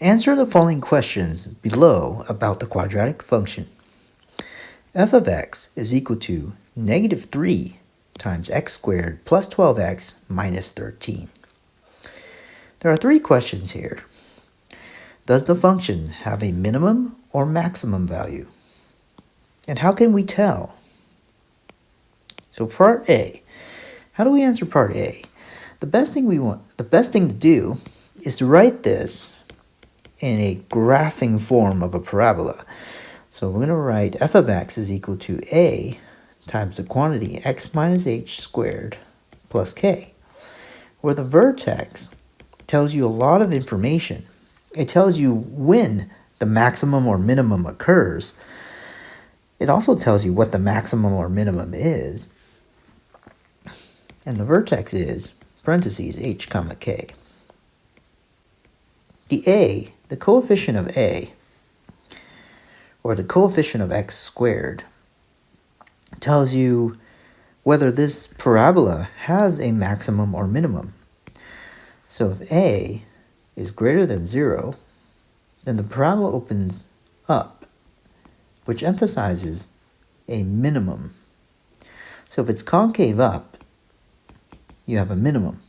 Answer the following questions below about the quadratic function. F of x is equal to negative 3 times x squared plus 12x minus 13. There are three questions here. Does the function have a minimum or maximum value? And how can we tell? So part A. How do we answer part A? The best thing to do is to write this in a graphing form of a parabola. So we're going to write f of x is equal to a times the quantity x minus h squared plus k, where the vertex tells you a lot of information. It tells you when the maximum or minimum occurs. It also tells you what the maximum or minimum is. And the vertex is parentheses h comma k. The coefficient of a, or the coefficient of x squared, tells you whether this parabola has a maximum or minimum. So if a is greater than 0, then the parabola opens up, which emphasizes a minimum. So if it's concave up, you have a minimum.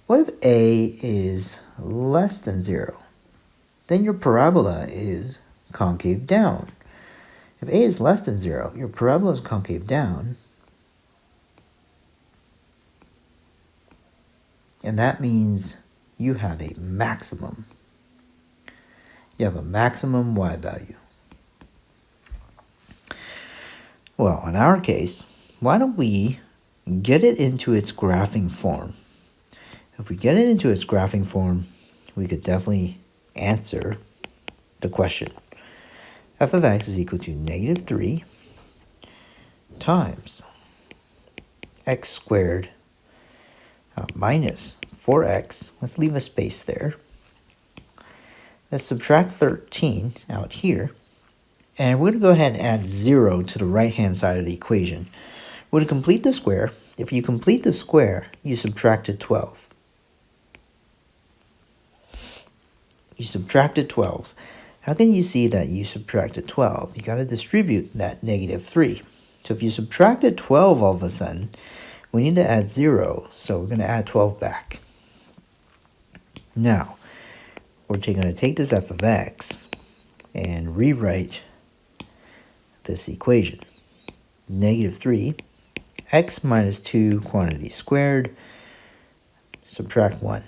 What if a is less than 0? Then your parabola is concave down. If a is less than 0, your parabola is concave down. And that means you have a maximum. You have a maximum y value. Well, in our case, why don't we get it into its graphing form? If we get it into its graphing form, we could definitely answer the question. F of x is equal to negative 3 times x squared minus 4x. Let's leave a space there. Let's subtract 13 out here. And we're going to go ahead and add 0 to the right-hand side of the equation. We're going to complete the square. If you complete the square, you subtracted 12. You subtracted 12. How can you see that you subtracted 12? You got to distribute that negative 3. So if you subtracted 12 all of a sudden, we need to add 0. So we're going to add 12 back. Now, we're going to take this f of x and rewrite this equation. Negative 3, x minus 2 quantity squared, subtract 1.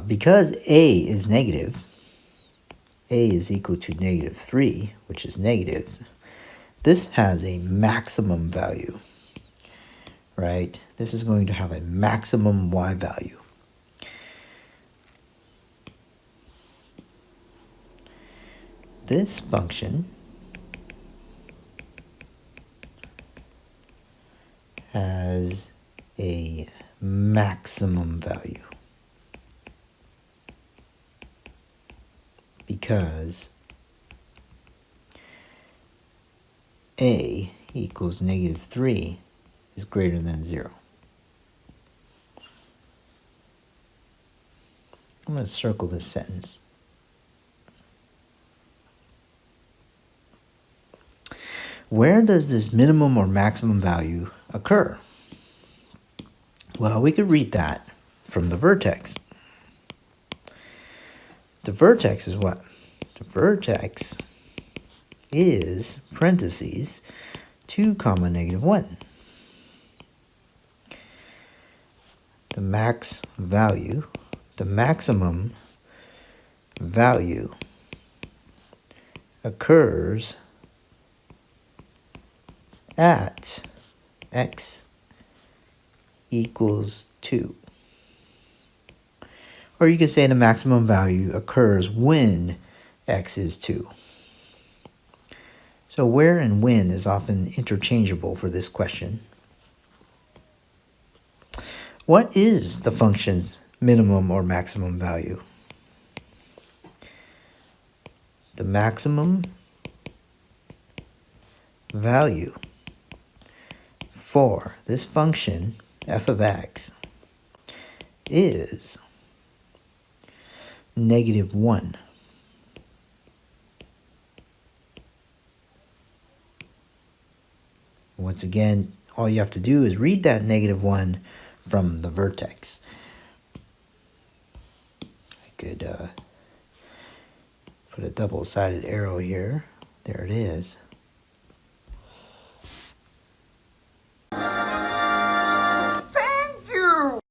Because a is negative, a is equal to negative 3, which is negative, this has a maximum value, right? This is going to have a maximum y value. This function has a maximum value because a equals negative 3 is greater than 0. I'm going to circle this sentence. Where does this minimum or maximum value occur? Well, we could read that from the vertex. The vertex is what? The vertex is parentheses 2 comma negative 1. The max value, the maximum value occurs at x equals 2. Or you could say the maximum value occurs when x is 2. So where and when is often interchangeable for this question. What is the function's minimum or maximum value? The maximum value for this function, f of x, is negative 1. Once again, all you have to do is read that negative 1 from the vertex. I could put a double-sided arrow here. There it is.